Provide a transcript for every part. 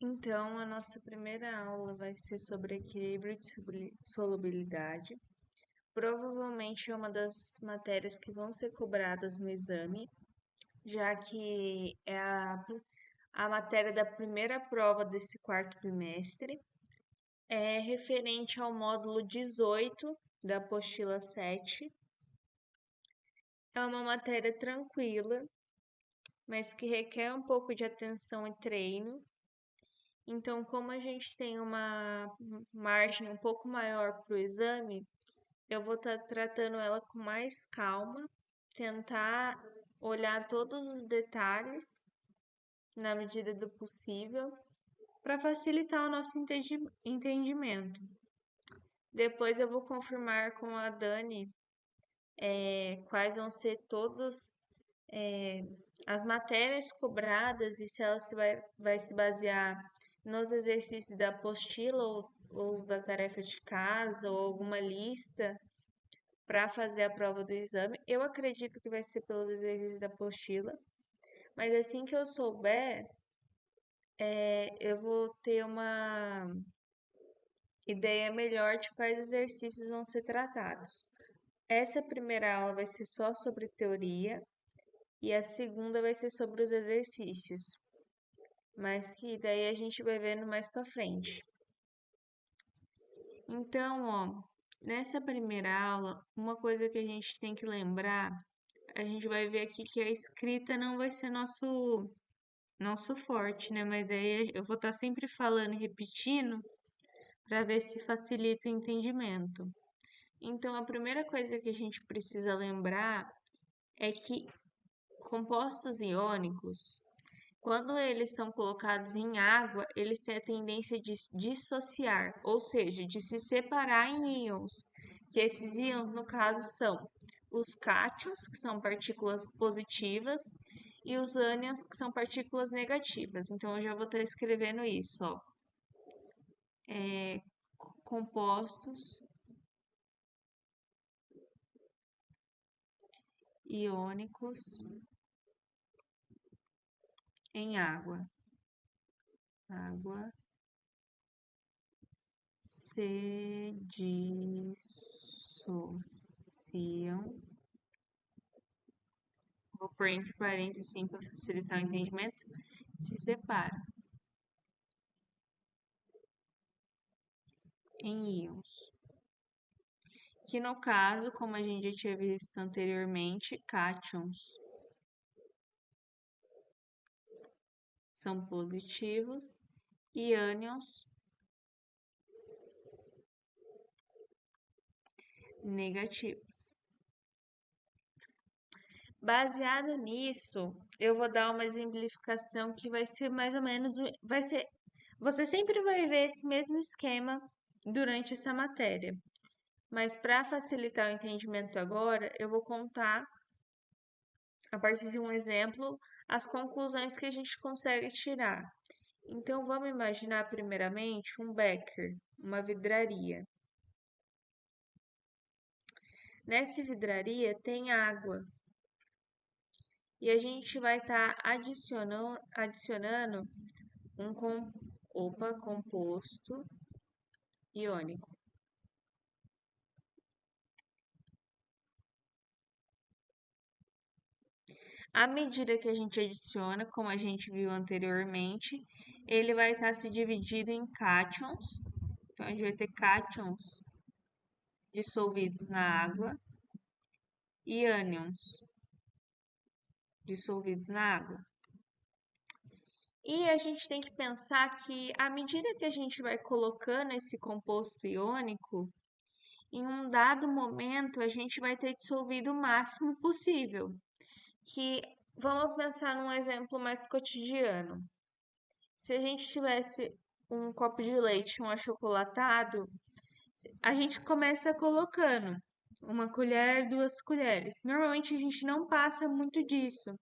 Então, a nossa primeira aula vai ser sobre equilíbrio e solubilidade. Provavelmente é uma das matérias que vão ser cobradas no exame, já que é a matéria da primeira prova desse quarto trimestre. É referente ao módulo 18 da apostila 7. É uma matéria tranquila, mas que requer um pouco de atenção e treino. Então, como a gente tem uma margem um pouco maior para o exame, eu vou estar tratando ela com mais calma, tentar olhar todos os detalhes na medida do possível, para facilitar o nosso entendimento. Depois eu vou confirmar com a Dani quais vão ser todas as matérias cobradas e se ela vai se basear nos exercícios da apostila ou os da tarefa de casa ou alguma lista para fazer a prova do exame. Eu acredito que vai ser pelos exercícios da apostila, mas assim que eu souber, eu vou ter uma ideia melhor de quais exercícios vão ser tratados. Essa primeira aula vai ser só sobre teoria e a segunda vai ser sobre os exercícios, mas que daí a gente vai vendo mais para frente. Então, ó, nessa primeira aula, uma coisa que a gente tem que lembrar, a gente vai ver aqui que a escrita não vai ser nosso forte, né? Mas daí eu vou estar sempre falando e repetindo para ver se facilita o entendimento. Então, a primeira coisa que a gente precisa lembrar é que compostos iônicos, quando eles são colocados em água, eles têm a tendência de dissociar, ou seja, de se separar em íons. Que esses íons, no caso, são os cátions, que são partículas positivas, e os ânions, que são partículas negativas. Então, eu já vou estar escrevendo isso, ó. Compostos iônicos em água. Água se dissociam. Vou pôr entre parênteses assim para facilitar o entendimento. Se separam em íons. Que no caso, como a gente já tinha visto anteriormente, cátions são positivos e ânions negativos. Baseado nisso, eu vou dar uma exemplificação que vai ser mais ou menos, vai ser, você sempre vai ver esse mesmo esquema durante essa matéria. Mas para facilitar o entendimento agora, eu vou contar a partir de um exemplo as conclusões que a gente consegue tirar. Então vamos imaginar primeiramente um becker, uma vidraria. Nessa vidraria tem água e a gente vai estar adicionando um composto iônico. À medida que a gente adiciona, como a gente viu anteriormente, ele vai estar se dividindo em cátions. Então, a gente vai ter cátions dissolvidos na água e ânions dissolvidos na água. E a gente tem que pensar que, à medida que a gente vai colocando esse composto iônico, em um dado momento a gente vai ter dissolvido o máximo possível. Que vamos pensar num exemplo mais cotidiano. Se a gente tivesse um copo de leite, um achocolatado, a gente começa colocando uma colher, 2 colheres. Normalmente a gente não passa muito disso,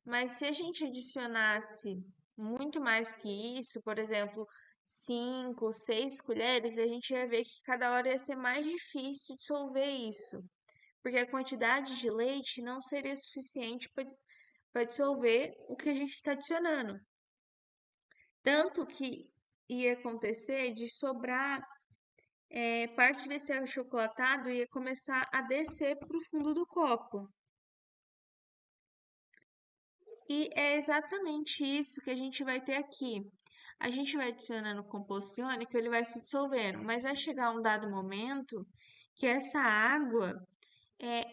mas se a gente adicionasse muito mais que isso, por exemplo, 5, 6 colheres, a gente ia ver que cada hora ia ser mais difícil dissolver isso, porque a quantidade de leite não seria suficiente para dissolver o que a gente está adicionando. Tanto que ia acontecer de sobrar parte desse achocolatado ia começar a descer para o fundo do copo. E é exatamente isso que a gente vai ter aqui. A gente vai adicionando composto iônico, ele vai se dissolvendo, mas vai chegar um dado momento que essa água,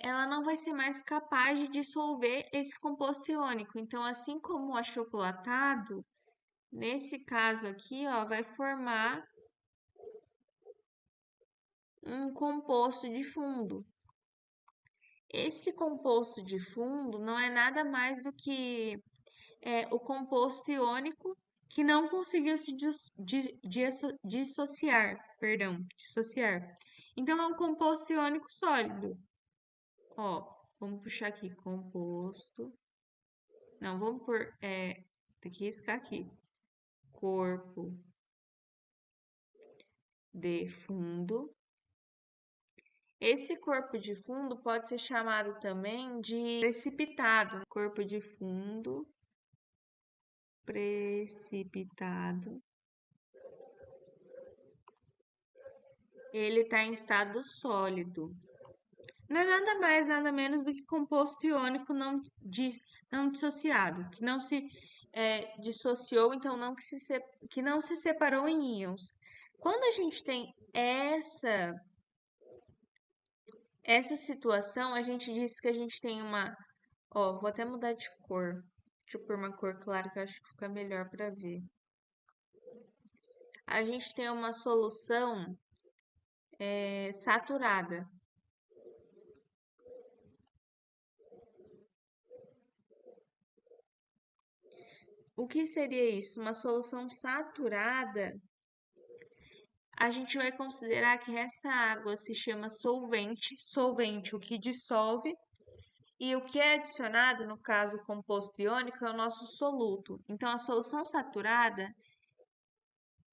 ela não vai ser mais capaz de dissolver esse composto iônico. Então, assim como o achocolatado, nesse caso aqui, ó, vai formar um composto de fundo. Esse composto de fundo não é nada mais do que o composto iônico que não conseguiu se dissociar, perdão, dissociar. Então é um composto iônico sólido. Ó, vamos puxar aqui, composto. Não, vamos por, tem que riscar aqui. Corpo de fundo. Esse corpo de fundo pode ser chamado também de precipitado. Corpo de fundo precipitado. Ele está em estado sólido. Não é nada mais, nada menos do que composto iônico não dissociado, que não se dissociou, então que não se separou em íons. Quando a gente tem essa situação, a gente diz que a gente tem uma. Ó, vou até mudar de cor. Deixa eu pôr uma cor clara que eu acho que fica melhor para ver. A gente tem uma solução saturada. O que seria isso? Uma solução saturada, a gente vai considerar que essa água se chama solvente, solvente o que dissolve, e o que é adicionado, no caso composto iônico, é o nosso soluto. Então, a solução saturada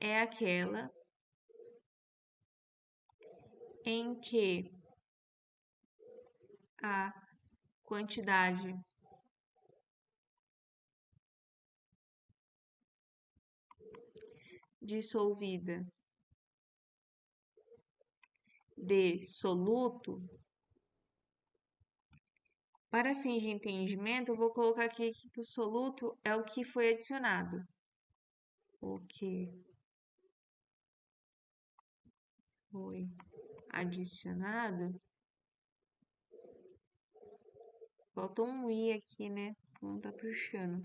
é aquela em que a quantidade dissolvida de soluto, para fins de entendimento, eu vou colocar aqui que o soluto é o que foi adicionado. O que foi adicionado. Faltou um i aqui, né? Não tá puxando.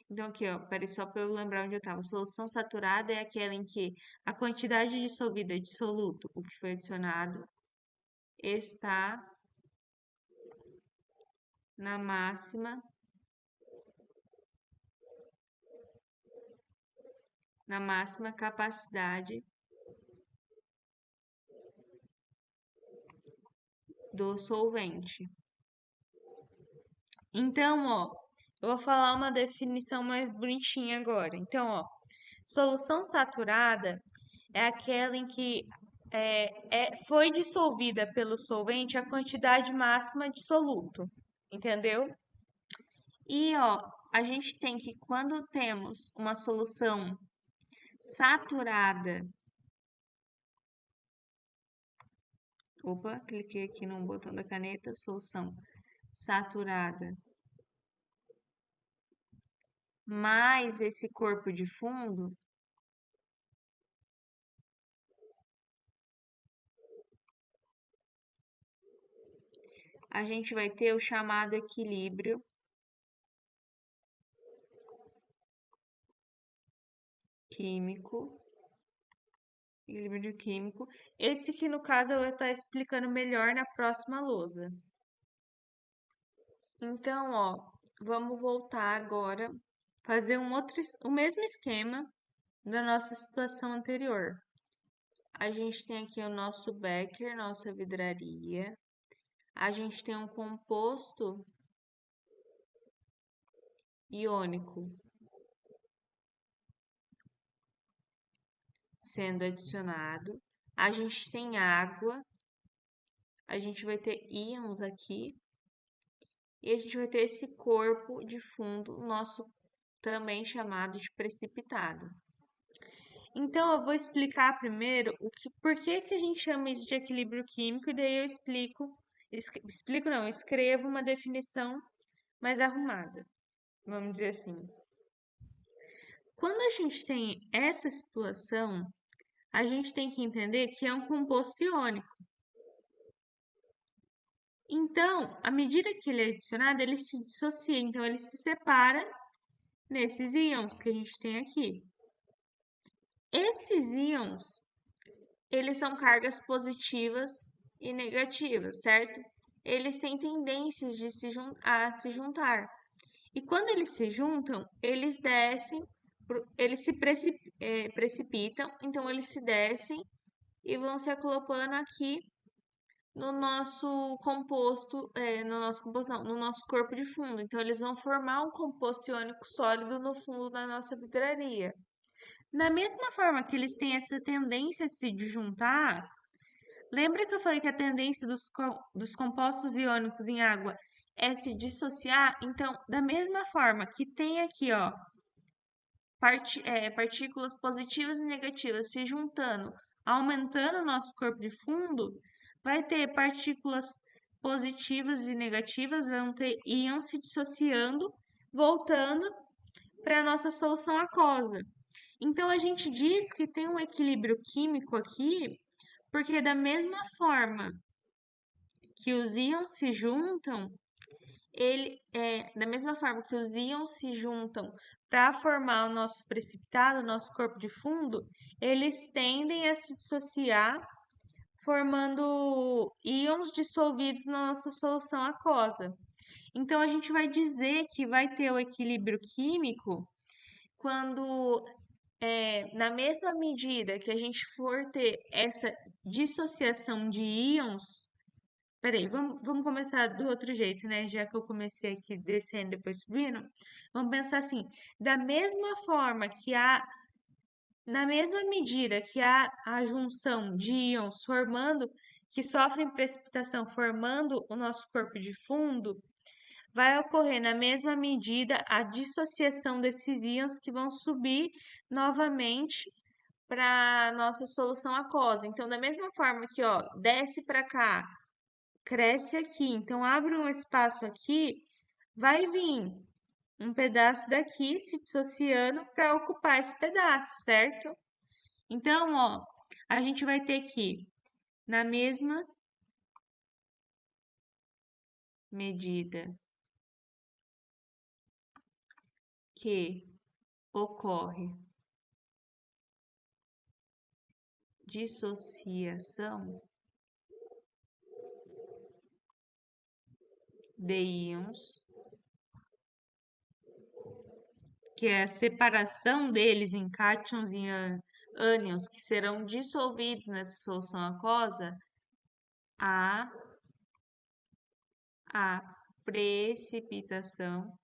Então, aqui, ó, peraí, só para eu lembrar onde eu estava. Solução saturada é aquela em que a quantidade dissolvida de soluto, o que foi adicionado, está na máxima capacidade do solvente. Então, ó, eu vou falar uma definição mais bonitinha agora. Então, ó, solução saturada é aquela em que foi dissolvida pelo solvente a quantidade máxima de soluto, entendeu? E ó, a gente tem que, quando temos uma solução saturada, opa, cliquei aqui no botão da caneta, solução saturada, mais esse corpo de fundo, a gente vai ter o chamado equilíbrio químico. Equilíbrio químico. Esse que, no caso, eu vou estar explicando melhor na próxima lousa. Então, ó, vamos voltar agora, fazer o mesmo esquema da nossa situação anterior. A gente tem aqui o nosso becker, nossa vidraria. A gente tem um composto iônico sendo adicionado. A gente tem água. A gente vai ter íons aqui. E a gente vai ter esse corpo de fundo, nosso também chamado de precipitado. Então, eu vou explicar primeiro por que que a gente chama isso de equilíbrio químico, e daí eu explico não, escrevo uma definição mais arrumada, vamos dizer assim. Quando a gente tem essa situação, a gente tem que entender que é um composto iônico. Então, à medida que ele é adicionado, ele se dissocia, então ele se separa nesses íons que a gente tem aqui. Esses íons, eles são cargas positivas e negativas, certo? Eles têm tendências de a se juntar. E quando eles se juntam, eles descem, eles se precipitam, então eles se descem e vão se acoplando aqui no nosso composto, no nosso corpo de fundo. Então, eles vão formar um composto iônico sólido no fundo da nossa vidraria. Da mesma forma que eles têm essa tendência a se juntar, lembra que eu falei que a tendência dos compostos iônicos em água é se dissociar? Então, da mesma forma que tem aqui, ó, partículas positivas e negativas se juntando, aumentando o nosso corpo de fundo, vai ter partículas positivas e negativas, vão ter íons se dissociando, voltando para a nossa solução aquosa. Então, a gente diz que tem um equilíbrio químico aqui, porque da mesma forma que os íons se juntam, da mesma forma que os íons se juntam para formar o nosso precipitado, o nosso corpo de fundo, eles tendem a se dissociar, formando íons dissolvidos na nossa solução aquosa. Então, a gente vai dizer que vai ter o equilíbrio químico quando, na mesma medida que a gente for ter essa dissociação de íons. Peraí, vamos começar do outro jeito, né? Já que eu comecei aqui descendo, depois subindo. Vamos pensar assim: da mesma forma que na mesma medida que há a junção de íons que sofrem precipitação, formando o nosso corpo de fundo, vai ocorrer na mesma medida a dissociação desses íons que vão subir novamente para nossa solução aquosa. Então, da mesma forma que, ó, desce para cá, cresce aqui. Então, abre um espaço aqui, vai vir um pedaço daqui se dissociando para ocupar esse pedaço, certo? Então, ó, a gente vai ter que, na mesma medida que ocorre dissociação de íons, que é a separação deles em cátions e ânions, que serão dissolvidos nessa solução aquosa, a precipitação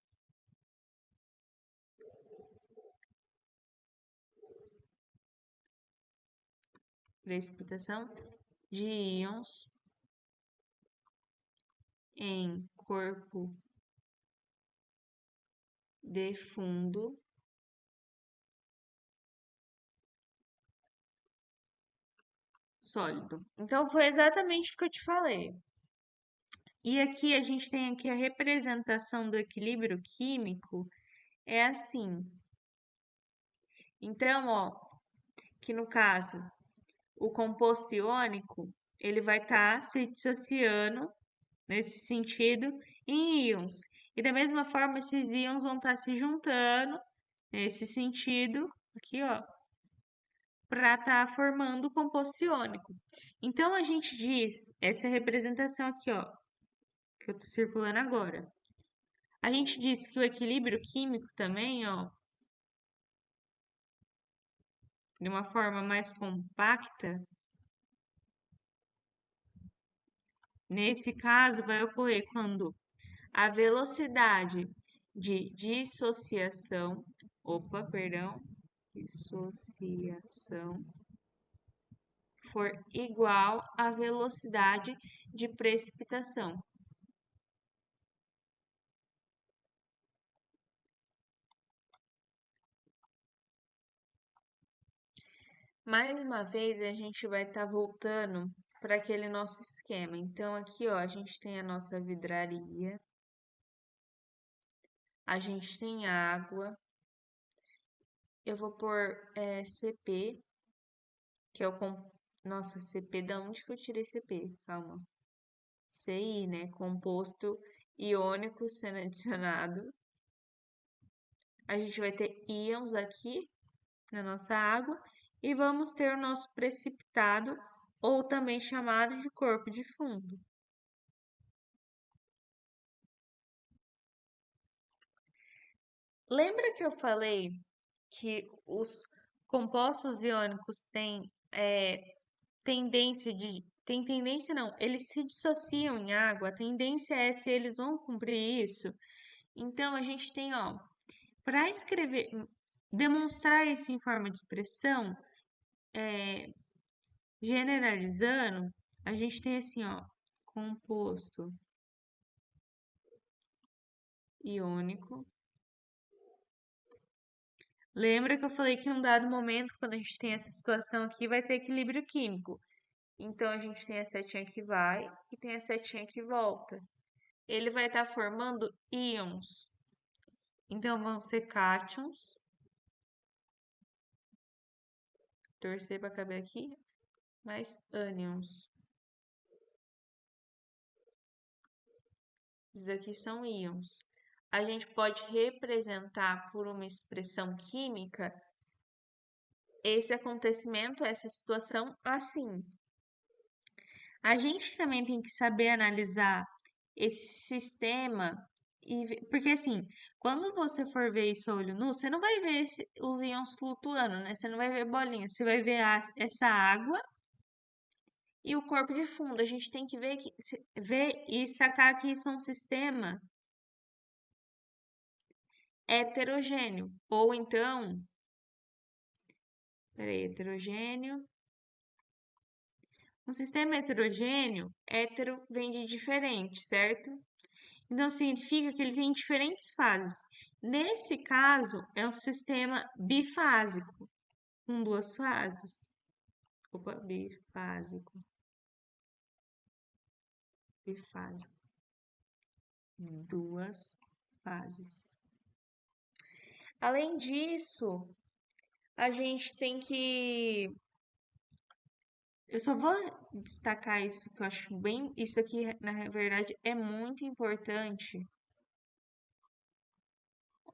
de íons em corpo de fundo sólido. Então, foi exatamente o que eu te falei. E aqui a gente tem aqui a representação do equilíbrio químico, é assim. Então, ó, que no caso, o composto iônico, ele vai estar se dissociando, nesse sentido, em íons. E da mesma forma, esses íons vão estar se juntando, nesse sentido, aqui, ó, para estar formando o composto iônico. Então, a gente diz, essa representação aqui, ó, que eu estou circulando agora. A gente diz que o equilíbrio químico também, ó, de uma forma mais compacta, nesse caso vai ocorrer quando a velocidade de dissociação, dissociação for igual à velocidade de precipitação. Mais uma vez, a gente vai estar voltando para aquele nosso esquema. Então, aqui, ó, a gente tem a nossa vidraria, a gente tem água. Eu vou pôr CP, que é o... Nossa, CP, da onde que eu tirei CP? Calma. CI, né? Composto iônico sendo adicionado. A gente vai ter íons aqui na nossa água e vamos ter o nosso precipitado, ou também chamado de corpo de fundo. Lembra que eu falei que os compostos iônicos têm tendência de. Tem tendência não, eles se dissociam em água, a tendência é se eles vão cumprir isso. Então a gente tem, ó, para escrever, demonstrar isso em forma de expressão, generalizando, a gente tem assim, ó, composto iônico. Lembra que eu falei que em um dado momento, quando a gente tem essa situação aqui, vai ter equilíbrio químico. Então, a gente tem a setinha que vai e tem a setinha que volta. Ele vai estar formando íons. Então, vão ser cátions. Torcer para caber aqui. Mais ânions. Esses aqui são íons. A gente pode representar por uma expressão química esse acontecimento, essa situação assim. A gente também tem que saber analisar esse sistema porque assim, quando você for ver isso a olho nu, você não vai ver os íons flutuando, né? Você não vai ver bolinhas, você vai ver essa água e o corpo de fundo. A gente tem que ver e sacar que isso é um sistema heterogêneo, ou então, peraí, heterogêneo. Um sistema heterogêneo, hétero vem de diferente, certo? Então, significa que ele tem diferentes fases. Nesse caso, é um sistema bifásico, com duas fases. Opa, bifásico. Bifásico. Duas fases. Além disso, a gente tem que... Eu só vou destacar isso que eu acho bem... Isso aqui, na verdade, é muito importante.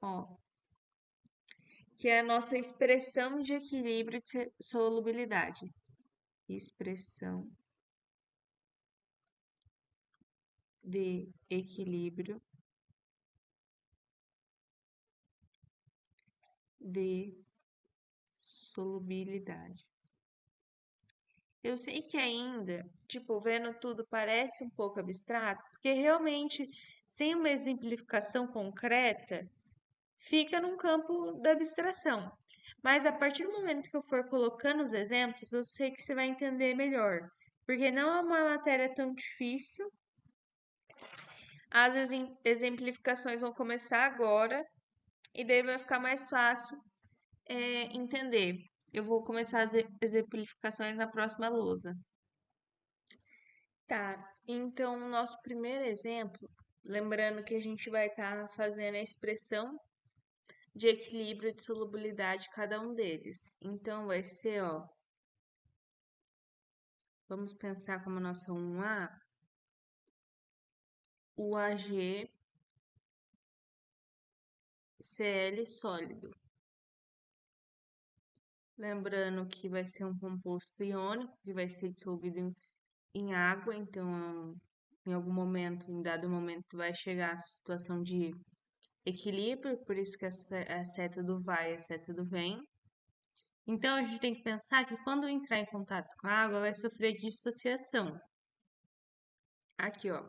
Ó, que é a nossa expressão de equilíbrio de solubilidade. Expressão de equilíbrio de solubilidade. Eu sei que ainda, tipo, vendo tudo parece um pouco abstrato, porque realmente, sem uma exemplificação concreta, fica num campo da abstração. Mas a partir do momento que eu for colocando os exemplos, eu sei que você vai entender melhor. Porque não é uma matéria tão difícil. As exemplificações vão começar agora e daí vai ficar mais fácil entender. Eu vou começar as exemplificações na próxima lousa. Tá, então o nosso primeiro exemplo, lembrando que a gente vai estar fazendo a expressão de equilíbrio de solubilidade de cada um deles. Então vai ser, ó, vamos pensar como nossa 1A, o AgCl sólido. Lembrando que vai ser um composto iônico, que vai ser dissolvido em água, então em algum momento, em dado momento, vai chegar a situação de equilíbrio, por isso que a seta do vai e a seta do vem. Então a gente tem que pensar que quando entrar em contato com a água, vai sofrer dissociação. Aqui, ó.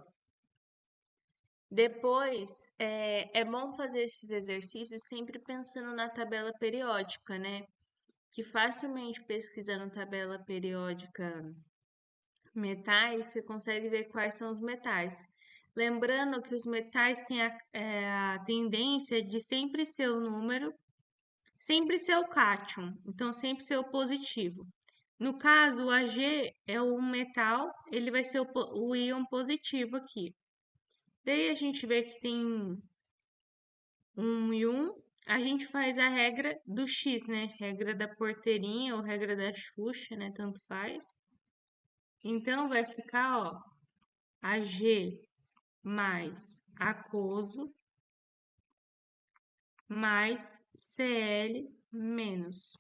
Depois, é bom fazer esses exercícios sempre pensando na tabela periódica, né? Que facilmente pesquisando tabela periódica metais, você consegue ver quais são os metais. Lembrando que os metais têm a tendência de sempre ser o número, sempre ser o cátion, então sempre ser o positivo. No caso, o Ag é o metal, ele vai ser o íon positivo aqui. Daí a gente vê que tem um e um, a gente faz a regra do X, né? Regra da porteirinha ou regra da Xuxa, né? Tanto faz. Então vai ficar, ó, Ag mais aquoso mais Cl menos.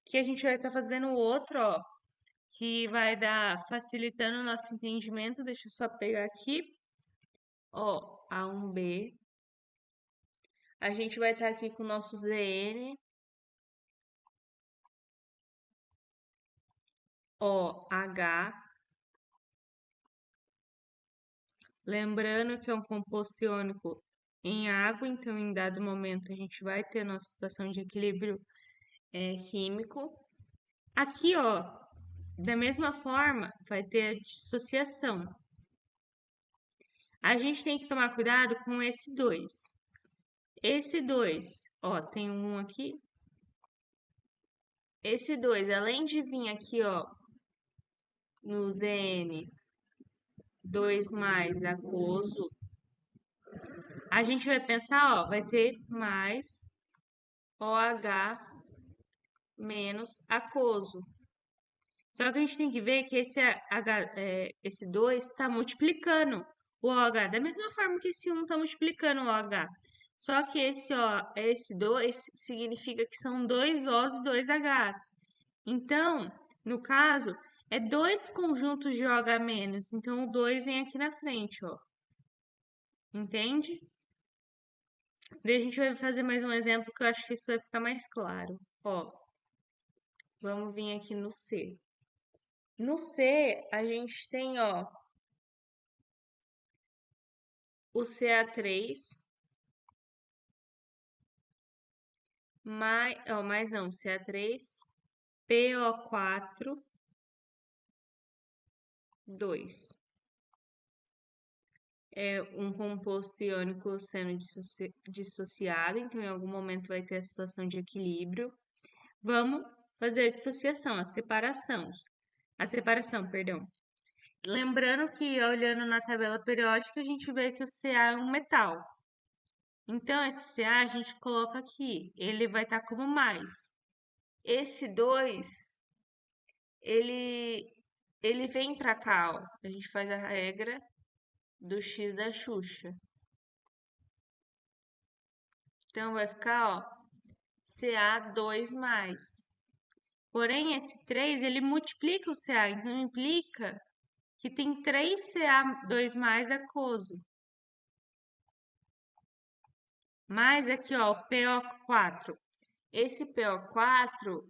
Que a gente vai estar fazendo o outro, ó, que vai dar facilitando o nosso entendimento. Deixa eu só pegar aqui, ó, A1B. A gente vai estar aqui com o nosso Zn, OH. Lembrando que é um composto iônico em água, então em dado momento a gente vai ter nossa situação de equilíbrio químico. Aqui, ó, da mesma forma, vai ter a dissociação. A gente tem que tomar cuidado com esse 2. Esse 2, ó, tem um aqui. Esse 2, além de vir aqui, ó, no Zn 2 mais aquoso, a gente vai pensar, ó, vai ter mais OH menos aquoso. Só que a gente tem que ver que esse 2 está multiplicando o OH, da mesma forma que esse 1 está multiplicando o OH. Só que esse 2 significa que são dois Os e dois Hs. Então, no caso, é dois conjuntos de OH menos. Então, o 2 vem aqui na frente, ó. Entende? Daí a gente vai fazer mais um exemplo que eu acho que isso vai ficar mais claro. Ó, vamos vir aqui no C. No C, a gente tem, ó, o Ca3 mais não, Ca3, PO4, 2. É um composto iônico sendo dissociado, então em algum momento vai ter a situação de equilíbrio. Vamos fazer a dissociação, a separação, perdão. Lembrando que olhando na tabela periódica, a gente vê que o Ca é um metal. Então, esse Ca a gente coloca aqui, ele vai estar como mais. Esse 2, ele, ele vem para cá, ó. A gente faz a regra do X da Xuxa. Então, vai ficar, ó, Ca2 mais. Porém, esse 3, ele multiplica o Ca, então implica que tem 3 Ca2 mais aquoso. Mais aqui, ó, o PO4. Esse PO4,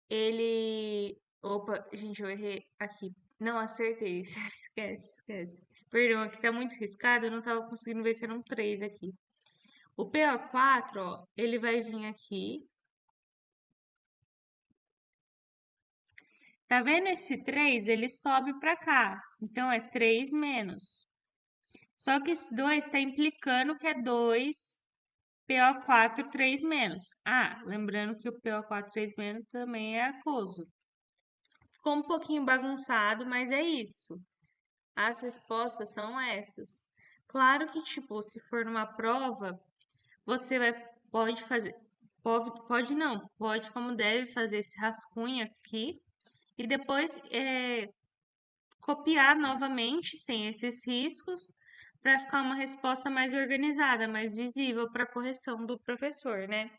ele... Opa, gente, eu errei aqui. Não, acertei. Esquece. Perdão, aqui tá muito riscado, eu não tava conseguindo ver que eram 3 aqui. O PO4, ó, ele vai vir aqui. Tá vendo esse 3? Ele sobe pra cá. Então, é 3 menos. Só que esse 2 está implicando que é 2 PO4 3 menos. Ah, lembrando que o PO4 3 menos também é aquoso. Ficou um pouquinho bagunçado, mas é isso. As respostas são essas. Claro que, tipo, se for numa prova, você pode fazer, pode não, pode como deve fazer esse rascunho aqui e depois copiar novamente, sem esses riscos, para ficar uma resposta mais organizada, mais visível para a correção do professor, né?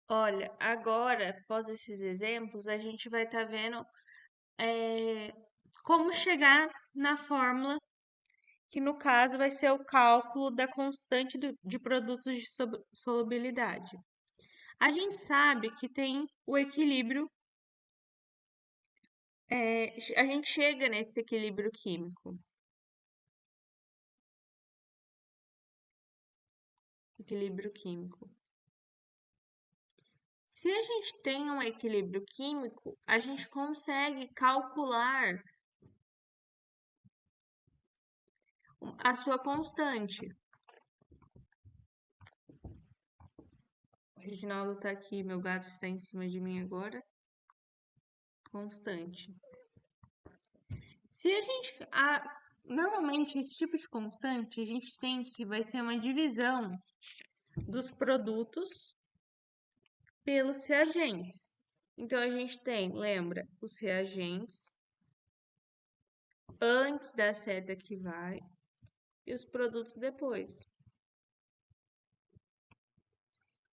Olha, agora, após esses exemplos, a gente vai estar vendo é, como chegar na fórmula, que no caso vai ser o cálculo da constante de produtos de solubilidade. A gente sabe que tem o equilíbrio, a gente chega nesse equilíbrio químico. Equilíbrio químico. Se a gente tem um equilíbrio químico, a gente consegue calcular a sua constante. Reginaldo tá aqui, meu gato está em cima de mim agora. Constante. Se a gente. Normalmente, esse tipo de constante, a gente tem que vai ser uma divisão dos produtos pelos reagentes. Então, a gente tem, lembra, os reagentes antes da seta que vai e os produtos depois.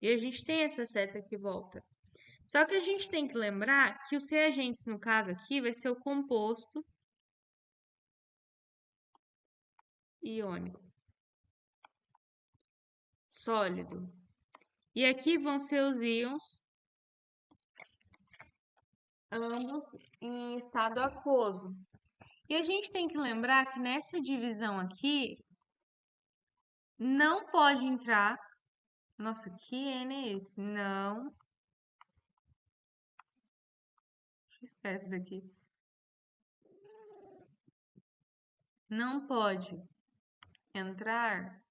E a gente tem essa seta que volta. Só que a gente tem que lembrar que os reagentes, no caso aqui, vai ser o composto iônico sólido. E aqui vão ser os íons, ambos em estado aquoso. E a gente tem que lembrar que nessa divisão aqui, não pode entrar. Nossa, que N é esse? Não. Deixa eu esquecer daqui. Não pode entrar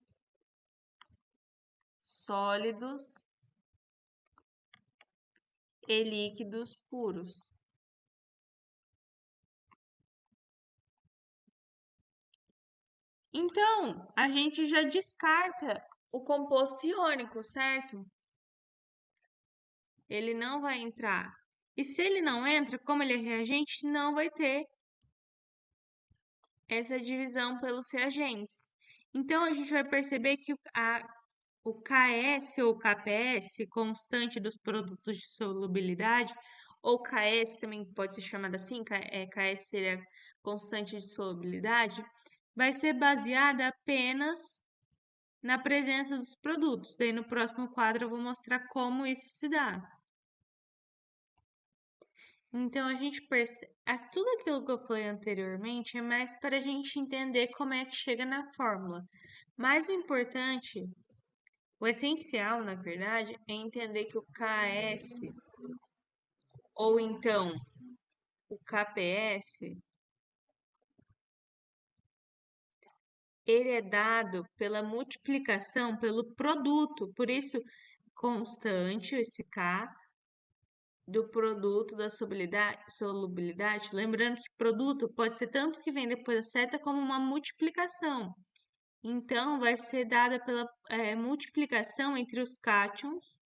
sólidos e líquidos puros. Então, a gente já descarta o composto iônico, certo? Ele não vai entrar. E se ele não entra, como ele é reagente, não vai ter essa divisão pelos reagentes. Então, a gente vai perceber que o KS ou KPS, constante dos produtos de solubilidade, ou KS também pode ser chamada assim, KS seria constante de solubilidade, vai ser baseada apenas na presença dos produtos. Daí no próximo quadro eu vou mostrar como isso se dá. Então a gente percebe, tudo aquilo que eu falei anteriormente é mais para a gente entender como é que chega na fórmula. Mas o importante, o essencial, na verdade, é entender que o KS ou então o KPS, ele é dado pela multiplicação pelo produto, por isso constante, esse K, do produto da solubilidade, lembrando que produto pode ser tanto que vem depois da seta como uma multiplicação. Então, vai ser dada pela multiplicação entre os cátions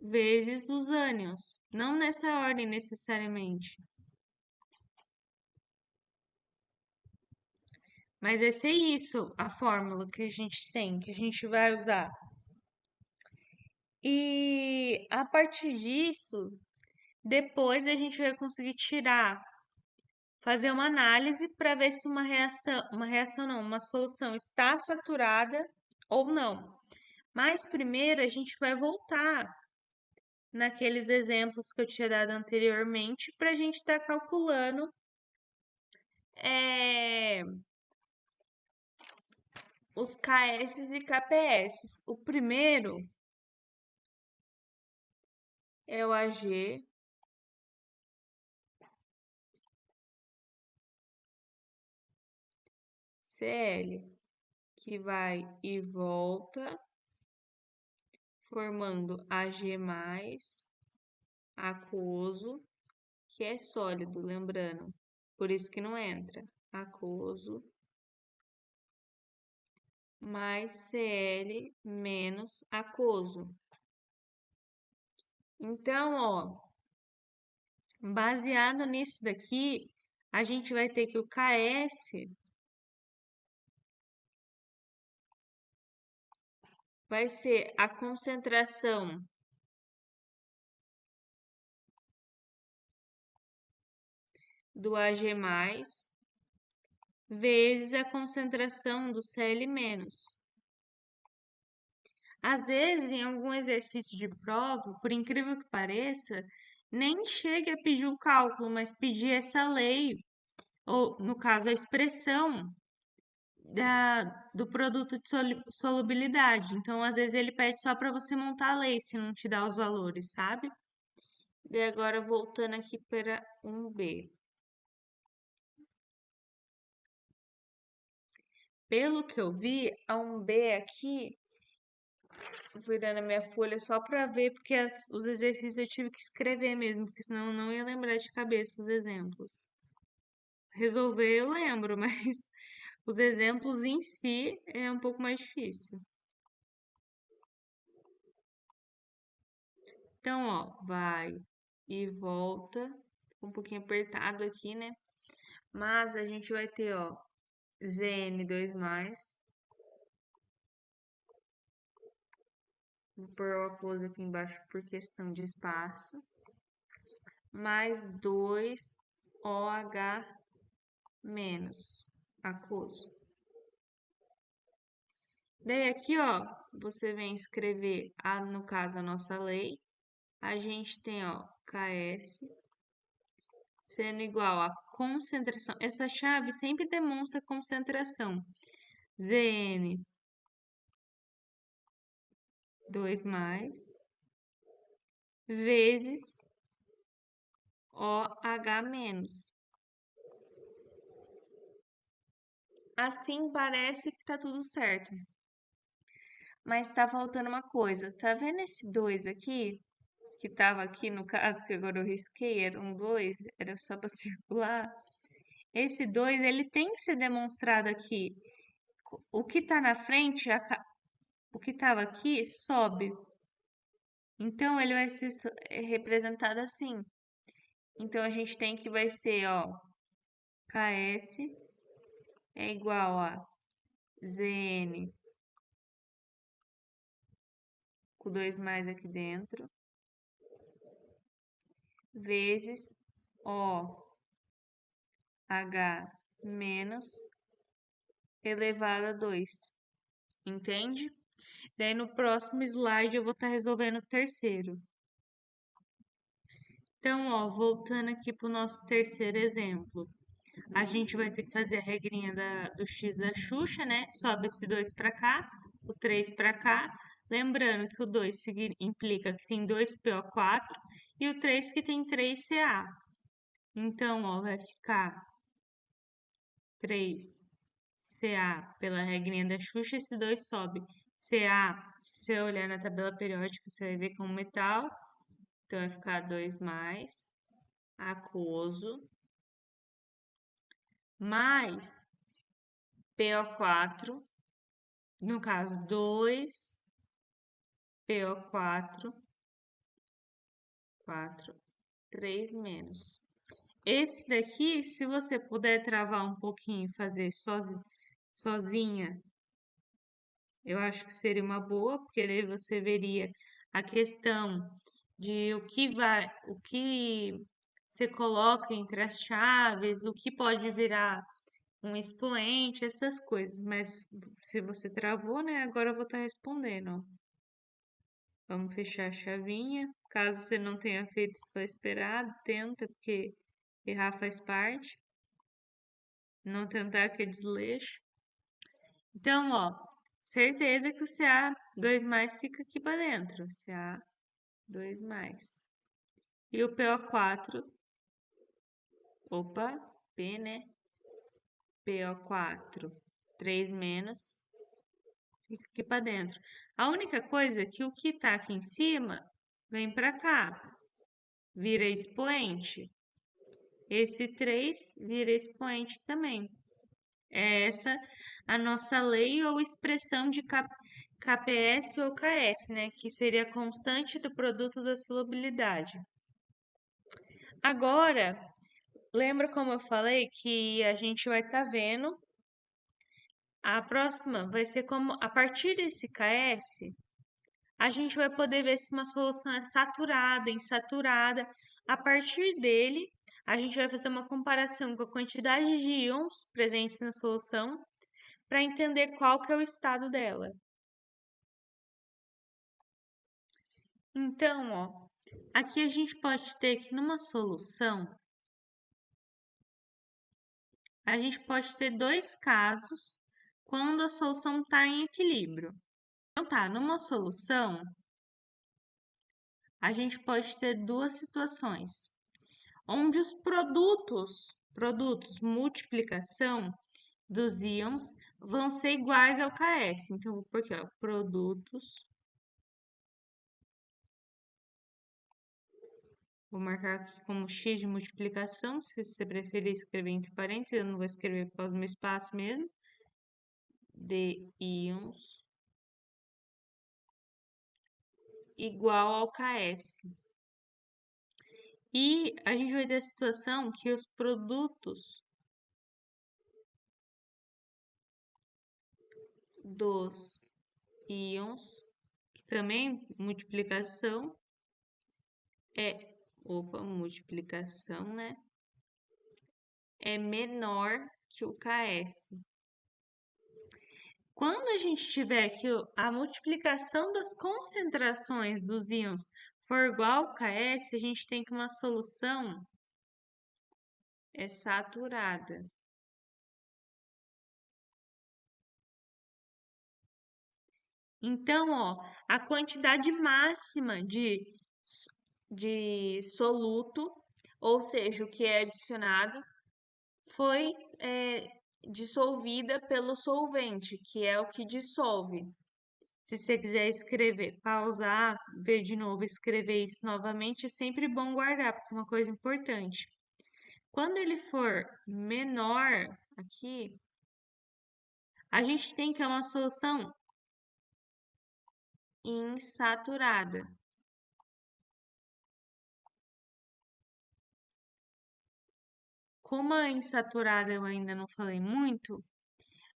vezes os ânions. Não nessa ordem necessariamente. Mas vai ser isso a fórmula que a gente tem, que a gente vai usar. E a partir disso, depois a gente vai conseguir tirar, fazer uma análise para ver se uma solução está saturada ou não. Mas primeiro a gente vai voltar naqueles exemplos que eu tinha dado anteriormente para a gente estar calculando os KS e KPS. O primeiro é o AgCl, que vai e volta, formando Ag+, aquoso, que é sólido, lembrando. Por isso que não entra. Aquoso mais Cl menos aquoso. Então, ó, baseado nisso daqui, a gente vai ter que o KS vai ser a concentração do Ag+, vezes a concentração do Cl-. Às vezes, em algum exercício de prova, por incrível que pareça, nem chega a pedir o cálculo, mas pedir essa lei, ou no caso a expressão do produto de solubilidade. Então, às vezes, ele pede só para você montar a lei, se não te dá os valores, sabe? E agora, voltando aqui para 1b. Pelo que eu vi, há um B aqui, virando a minha folha só para ver, porque os exercícios eu tive que escrever mesmo, porque senão eu não ia lembrar de cabeça os exemplos. Resolver eu lembro, mas os exemplos em si é um pouco mais difícil. Então, ó, vai e volta. Um pouquinho apertado aqui, né? Mas a gente vai ter, ó, Zn2 mais. Vou pôr o aquoso aqui embaixo por questão de espaço. Mais 2OH menos aquoso. Daí aqui, ó, você vem escrever, no caso, a nossa lei. A gente tem, ó, KS sendo igual a concentração. Essa chave sempre demonstra concentração. Zn 2 mais vezes OH menos. Assim parece que tá tudo certo. Mas tá faltando uma coisa. Tá vendo esse 2 aqui? Que tava aqui no caso, que agora eu risquei, era um 2, era só para circular. Esse 2 ele tem que ser demonstrado aqui. O que tá na frente, o que tava aqui, sobe. Então, ele vai ser representado assim. Então, a gente tem que vai ser, ó, KS é igual a ZN com 2 mais aqui dentro, vezes OH menos elevado a 2. Entende? Daí, no próximo slide, eu vou estar resolvendo o terceiro. Então, ó, voltando aqui para o nosso terceiro exemplo. A gente vai ter que fazer a regrinha do x da Xuxa, né? Sobe esse 2 para cá, o 3 para cá. Lembrando que o 2 implica que tem 2PO4 e o 3 que tem 3CA. Então, ó, vai ficar 3CA pela regrinha da Xuxa, esse 2 sobe. CA, se você olhar na tabela periódica, você vai ver como metal. Então, vai ficar 2 mais aquoso mais PO4, no caso 2PO4, 3 menos. Esse daqui, se você puder travar um pouquinho e fazer sozinha, eu acho que seria uma boa, porque daí você veria a questão de o que você coloca entre as chaves, o que pode virar um expoente, essas coisas. Mas se você travou, né? Agora eu vou estar respondendo, ó. Vamos fechar a chavinha. Caso você não tenha feito só esperado, tenta, porque errar faz parte. Não tentar que é desleixo. Então, ó, certeza que o CA2 mais fica aqui para dentro. CA2 mais. E o PO4, opa, P, né? PO4, 3 menos, fica aqui para dentro. A única coisa é que o que tá aqui em cima vem para cá, vira expoente. Esse 3 vira expoente também. É essa a nossa lei ou expressão de KPS ou KS, né? Que seria a constante do produto da solubilidade. Agora, lembra como eu falei que a gente vai estar vendo a próxima vai ser como a partir desse KS, a gente vai poder ver se uma solução é saturada, insaturada. A partir dele, a gente vai fazer uma comparação com a quantidade de íons presentes na solução para entender qual que é o estado dela. Então, ó, aqui a gente pode ter que numa solução, a gente pode ter dois casos quando a solução está em equilíbrio. Então tá, numa solução, a gente pode ter duas situações, onde os produtos multiplicação, dos íons vão ser iguais ao KS. Então, vou pôr aqui, ó, produtos. Vou marcar aqui como x de multiplicação, se você preferir escrever entre parênteses, eu não vou escrever por causa do meu espaço mesmo. De íons igual ao KS. E a gente vai ter a situação que os produtos dos íons, que também multiplicação, multiplicação, né? É menor que o KS. Quando a gente tiver que a multiplicação das concentrações dos íons for igual ao KS, a gente tem que uma solução é saturada. Então, ó, a quantidade máxima de soluto, ou seja, o que é adicionado, foi dissolvida pelo solvente, que é o que dissolve. Se você quiser escrever, pausar, ver de novo, escrever isso novamente, é sempre bom guardar, porque é uma coisa importante. Quando ele for menor, aqui, a gente tem que é uma solução insaturada. Como a insaturada eu ainda não falei muito,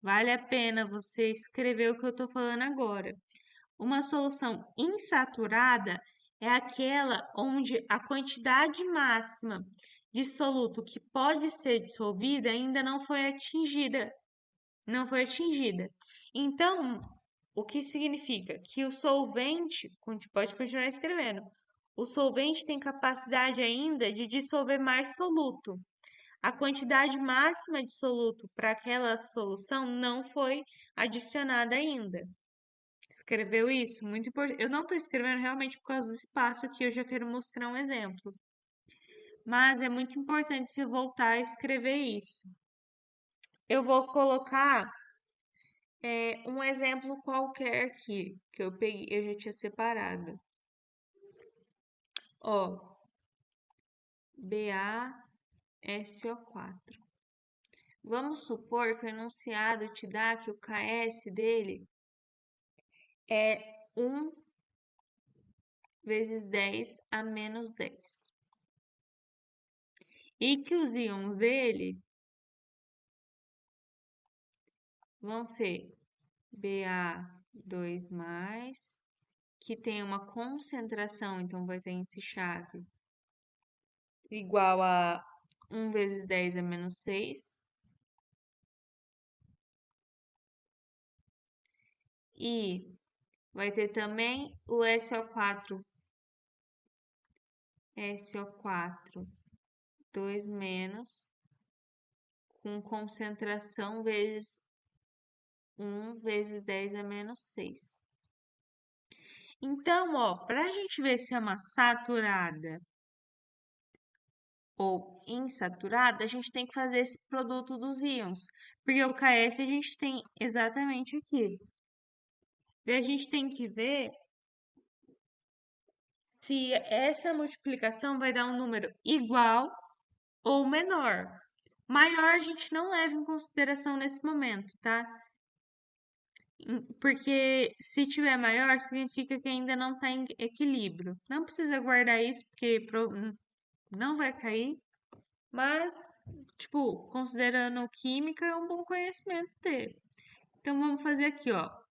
vale a pena você escrever o que eu estou falando agora. Uma solução insaturada é aquela onde a quantidade máxima de soluto que pode ser dissolvida ainda não foi atingida. Não foi atingida. Então, o que significa? Que o solvente, pode continuar escrevendo, o solvente tem capacidade ainda de dissolver mais soluto. A quantidade máxima de soluto para aquela solução não foi adicionada ainda. Escreveu isso? Muito importante. Eu não estou escrevendo realmente por causa do espaço aqui, eu já quero mostrar um exemplo. Mas é muito importante você voltar a escrever isso. Eu vou colocar um exemplo qualquer aqui, que eu peguei, eu já tinha separado. Ó, BaSO4. Vamos supor que o enunciado te dá que o KS dele é 1 vezes 10 a menos 10. E que os íons dele vão ser Ba2+, que tem uma concentração, então vai ter entre chave, igual a 1 vezes 10 a menos 6. E vai ter também o SO4 2 menos, com concentração vezes 1 vezes 10 a menos 6. Então, ó, para a gente ver se é uma saturada ou insaturada, a gente tem que fazer esse produto dos íons, porque o KS a gente tem exatamente aqui. E a gente tem que ver se essa multiplicação vai dar um número igual ou menor. Maior a gente não leva em consideração nesse momento, tá? Porque se tiver maior, significa que ainda não está em equilíbrio. Não precisa guardar isso, porque não vai cair. Mas, tipo, considerando química, é um bom conhecimento ter. Então, vamos fazer aqui, ó.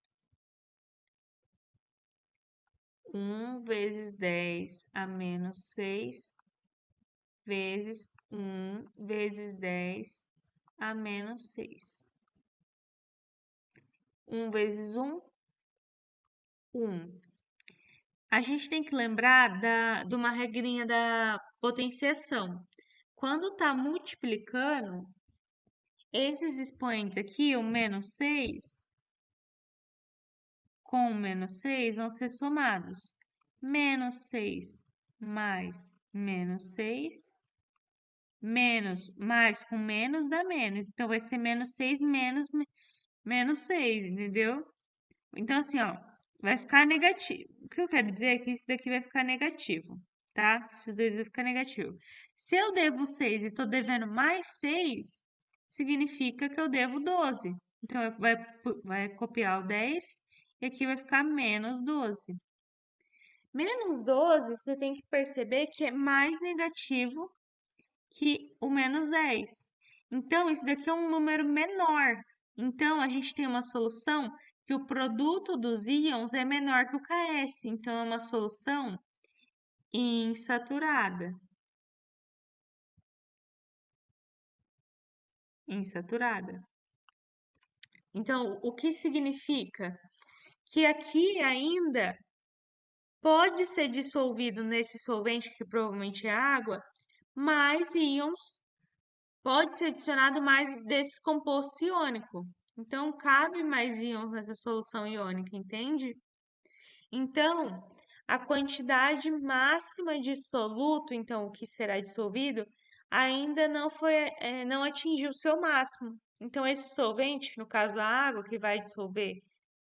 1 vezes 10 a menos 6 vezes 1 vezes 10 a menos 6. 1 vezes 1, 1. A gente tem que lembrar de uma regrinha da potenciação. Quando está multiplicando, esses expoentes aqui, o menos 6, com o menos 6 vão ser somados. Menos 6 mais menos 6 menos, mais com menos dá menos. Então, vai ser menos 6 menos 6, entendeu? Então, assim, ó, vai ficar negativo. O que eu quero dizer é que isso daqui vai ficar negativo, tá? Esses dois vão ficar negativo. Se eu devo 6 e estou devendo mais 6, significa que eu devo 12. Então, vai copiar o 10 e aqui vai ficar menos 12. Menos 12, você tem que perceber que é mais negativo que o menos 10. Então, isso daqui é um número menor. Então, a gente tem uma solução que o produto dos íons é menor que o KS. Então, é uma solução insaturada. Insaturada. Então, o que significa? Que aqui ainda pode ser dissolvido nesse solvente, que provavelmente é água, mais íons, pode ser adicionado mais desse composto iônico. Então, cabe mais íons nessa solução iônica, entende? Então, a quantidade máxima de soluto, então, o que será dissolvido, ainda não atingiu o seu máximo. Então, esse solvente, no caso a água, que vai dissolver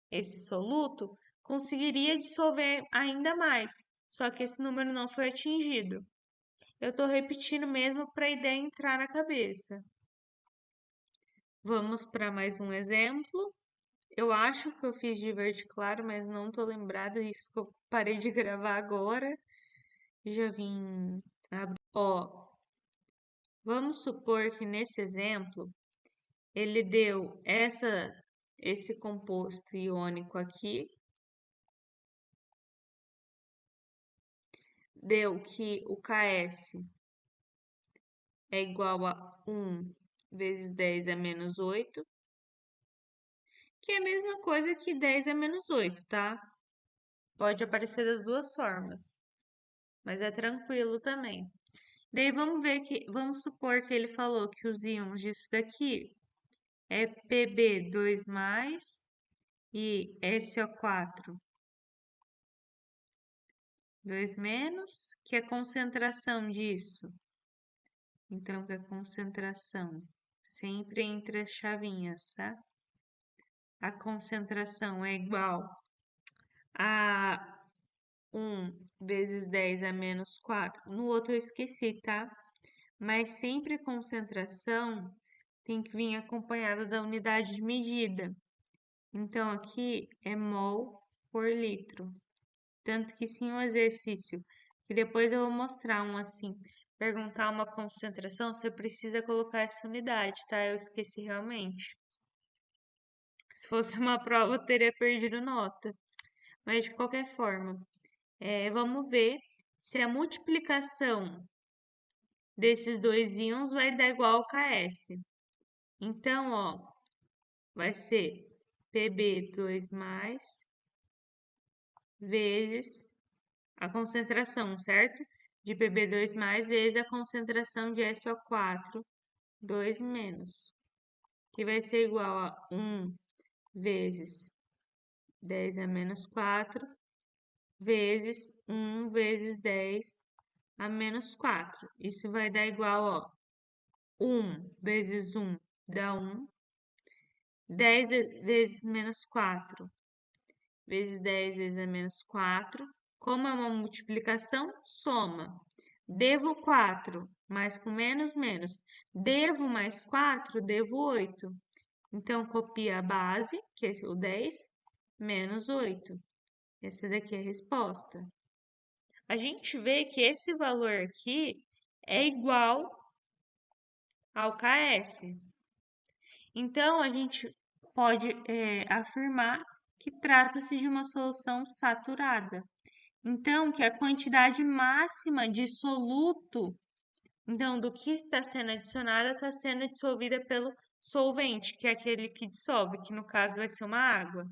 esse soluto, conseguiria dissolver ainda mais, só que esse número não foi atingido. Eu estou repetindo mesmo para a ideia entrar na cabeça. Vamos para mais um exemplo. Eu acho que eu fiz de verde claro, mas não tô lembrada. Isso que eu parei de gravar agora. Já vim abrir. Ó, vamos supor que nesse exemplo ele deu esse composto iônico aqui, deu que o KS é igual a 1 vezes 10 a menos 8, que é a mesma coisa que 10 a menos 8, tá? Pode aparecer das duas formas, mas é tranquilo também. Daí vamos supor que ele falou que os íons disso daqui é Pb2 e SO4 2 menos, que é a concentração disso. Então, que a concentração sempre entre as chavinhas, tá? A concentração é igual a 1 vezes 10 a menos 4. No outro eu esqueci, tá? Mas sempre concentração tem que vir acompanhada da unidade de medida. Então, aqui é mol por litro. Tanto que sim, um exercício, que depois eu vou mostrar um assim, perguntar uma concentração, você precisa colocar essa unidade, tá? Eu esqueci realmente. Se fosse uma prova, eu teria perdido nota. Mas, de qualquer forma, vamos ver se a multiplicação desses dois íons vai dar igual ao KS. Então, ó, vai ser Pb2 vezes a concentração, certo? De Pb2 vezes a concentração de SO4, 2 menos, que vai ser igual a 1 vezes 10 a menos 4, vezes 1 vezes 10 a menos 4. Isso vai dar igual, ó, 1 vezes 1 dá 1, 10 vezes menos 4 vezes 10 vezes a menos 4. Como é uma multiplicação, soma. Devo 4, mais com menos, menos. Devo mais 4, devo 8. Então, copia a base, que é o 10, menos 8. Essa daqui é a resposta. A gente vê que esse valor aqui é igual ao KS. Então, a gente pode afirmar que trata-se de uma solução saturada. Então, que a quantidade máxima de soluto, então, do que está sendo adicionada, está sendo dissolvida pelo solvente, que é aquele que dissolve, que no caso vai ser uma água.